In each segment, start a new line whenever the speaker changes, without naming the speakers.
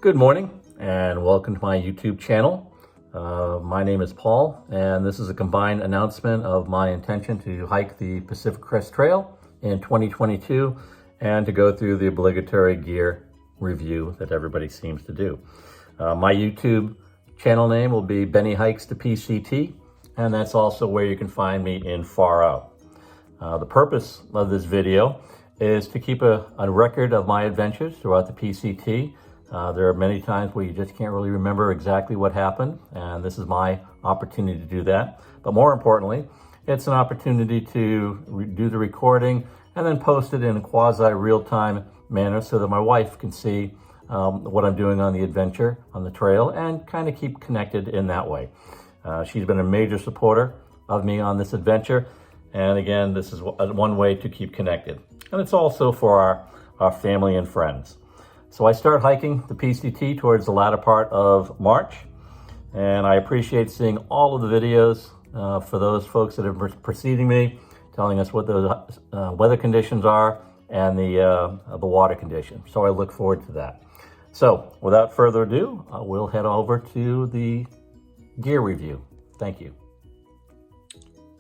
Good morning and welcome to my YouTube channel. My name is Paul and this is a combined announcement of my intention to hike the Pacific Crest Trail in 2022 and to go through the obligatory gear review that everybody seems to do. My YouTube channel name will be Benny Hikes to PCT, and that's also where you can find me in Far Out. The purpose of this video is to keep a record of my adventures throughout the PCT. There are many times where you just can't really remember exactly what happened, and this is my opportunity to do that. But more importantly, it's an opportunity to do the recording and then post it in a quasi-real-time manner so that my wife can see what I'm doing on the adventure, on the trail, and kind of keep connected in that way. She's been a major supporter of me on this adventure, and again, this is one way to keep connected. And it's also for our family and friends. So I start hiking the PCT towards the latter part of March, and I appreciate seeing all of the videos for those folks that are preceding me, telling us what those weather conditions are and the water condition. So I look forward to that. So without further ado, we'll head over to the gear review. Thank you.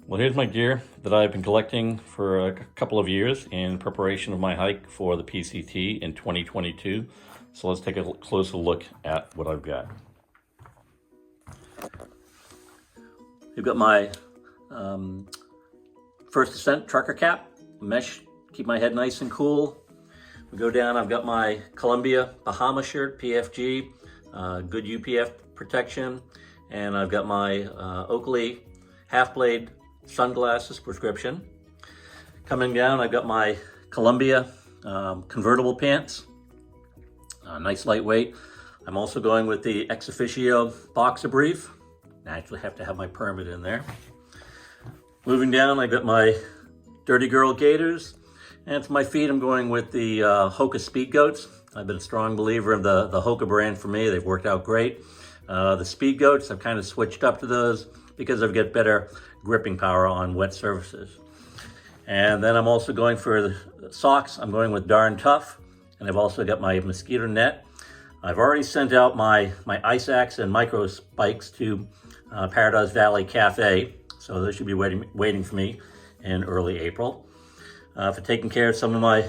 Well, here's my gear that I've been collecting for a couple of years in preparation of my hike for the PCT in 2022. So let's take a closer look at what I've got. I've got my first ascent trucker cap, mesh, keep my head nice and cool. We go down, I've got my Columbia Bahama shirt, PFG, good UPF protection, and I've got my Oakley half blade sunglasses prescription. Coming down, I've got my Columbia convertible pants, nice lightweight. I'm also going with the Ex Officio boxer brief. I actually have to have my permit in there. Moving down, I got my Dirty Girl gaiters, and for my feet, I'm going with the Hoka Speed Goats. I've been a strong believer of the Hoka brand for me. They've worked out great. The Speed Goats, I've kind of switched up to those because I've got better gripping power on wet surfaces. And then I'm also going for the socks. I'm going with Darn Tough, and I've also got my mosquito net. I've already sent out my ice axe and micro spikes to Paradise Valley Cafe, so they should be waiting for me in early April. For taking care of some of my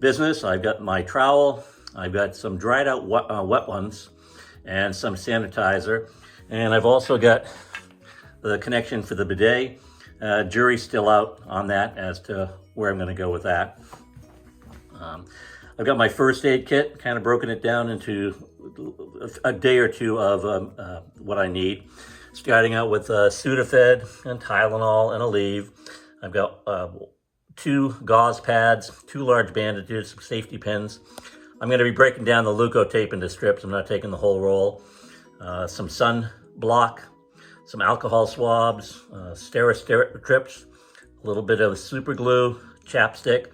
business, I've got my trowel, I've got some dried out wet ones, and some sanitizer, and I've also got the connection for the bidet. Jury's still out on that as to where I'm going to go with that. I've got my first aid kit, kind of broken it down into a day or two of what I need. Starting out with Sudafed and Tylenol and Aleve. I've got 2 gauze pads, 2 large bandages, some safety pins. I'm going to be breaking down the Leuko tape into strips. I'm not taking the whole roll. Some sun block, some alcohol swabs, Steri-strips, a little bit of super glue, chapstick.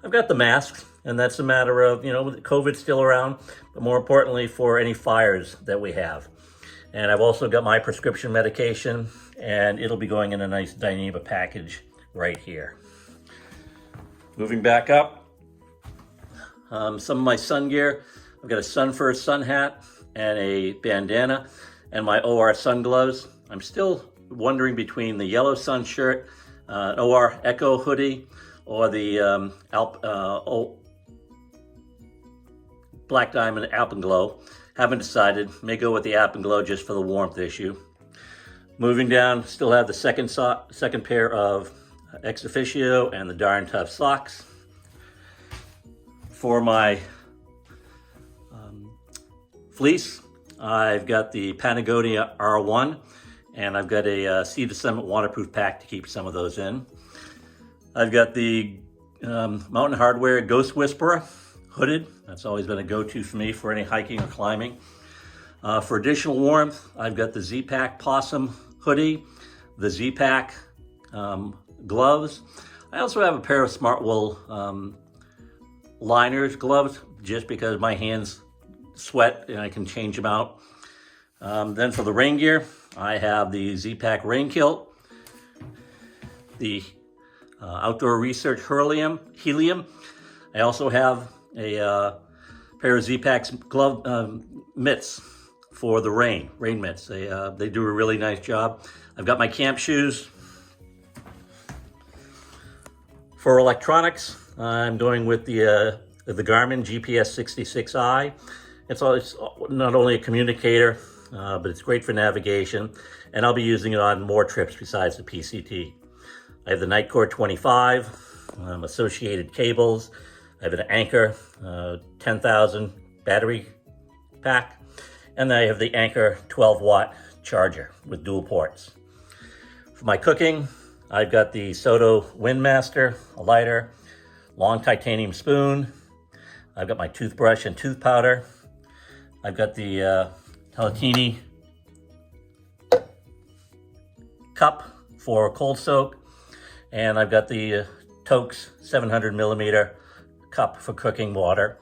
I've got the masks, and that's a matter of, COVID's still around, but more importantly for any fires that we have. And I've also got my prescription medication, and it'll be going in a nice Dyneema package right here. Moving back up, some of my sun gear. I've got a Sun First sun hat and a bandana and my OR sun gloves. I'm still wondering between the yellow sun shirt, an OR Echo hoodie, or the Black Diamond Alpenglow. Haven't decided. May go with the Alpenglow just for the warmth issue. Moving down, still have the second pair of Ex Officio and the Darn Tough socks. For my fleece, I've got the Patagonia R1, and I've got a Sea to Summit waterproof pack to keep some of those in. I've got the Mountain Hardwear Ghost Whisperer hooded. That's always been a go-to for me for any hiking or climbing. For additional warmth, I've got the Z-Pack Possum hoodie, the Z-Pack gloves. I also have a pair of Smart Wool liners gloves, just because my hands sweat and I can change them out. Then for the rain gear, I have the Z-Pack rain kilt, the Outdoor Research Helium. I also have a pair of Z-Packs glove mitts for the rain mitts. They do a really nice job. I've got my camp shoes. For electronics, I'm going with the Garmin GPS 66i. It's not only a communicator, but it's great for navigation, and I'll be using it on more trips besides the PCT. I have the Nightcore 25, associated cables. I have an Anchor 10,000 battery pack, and then I have the Anchor 12-watt charger with dual ports. For my cooking, I've got the Soto Windmaster, a lighter, long titanium spoon. I've got my toothbrush and tooth powder. I've got the Talatini cup for cold soak, and I've got the Tokes 700 millimeter cup for cooking water.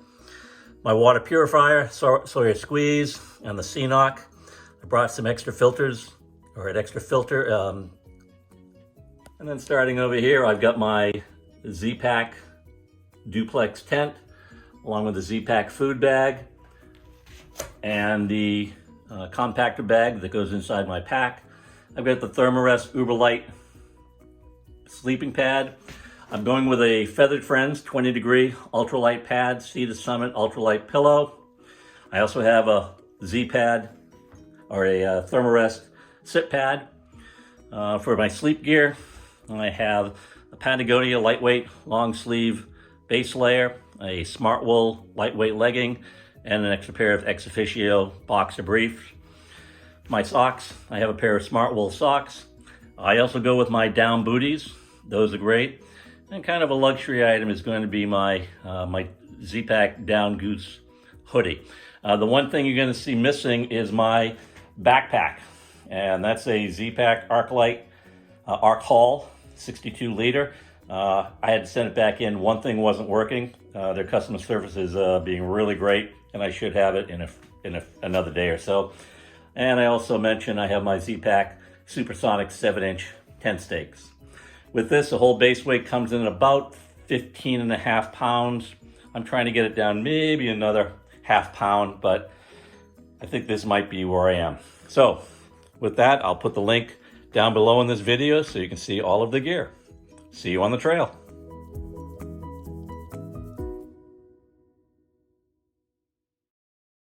My water purifier, Sawyer Squeeze, and the CNOC. I brought some extra filters, or an extra filter. And then starting over here, I've got my Z-Pack duplex tent, along with the Z-Pack food bag, and the compactor bag that goes inside my pack. I've got the Thermarest Uberlight sleeping pad. I'm going with a Feathered Friends 20 degree ultralight pad, Sea to Summit ultralight pillow. I also have a Z-Pad, or a Thermarest sit pad. For my sleep gear, I have a Patagonia lightweight long sleeve base layer, a Smart Wool lightweight legging, and an extra pair of Ex Officio boxer briefs. My socks, I have a pair of Smart Wool socks. I also go with my down booties. Those are great. And kind of a luxury item is going to be my my Z-Pack Down Goose hoodie. The one thing you're going to see missing is my backpack, and that's a Z-Pack Arclight Arc Haul 62 liter. I had to send it back in. One thing wasn't working. Their customer service is being really great, and I should have it in another day or so. And I also mentioned I have my Z-Pack Supersonic 7-inch tent stakes. With this, the whole base weight comes in at about 15.5 pounds. I'm trying to get it down maybe another half pound, but I think this might be where I am. So with that, I'll put the link down below in this video so you can see all of the gear. See you on the trail.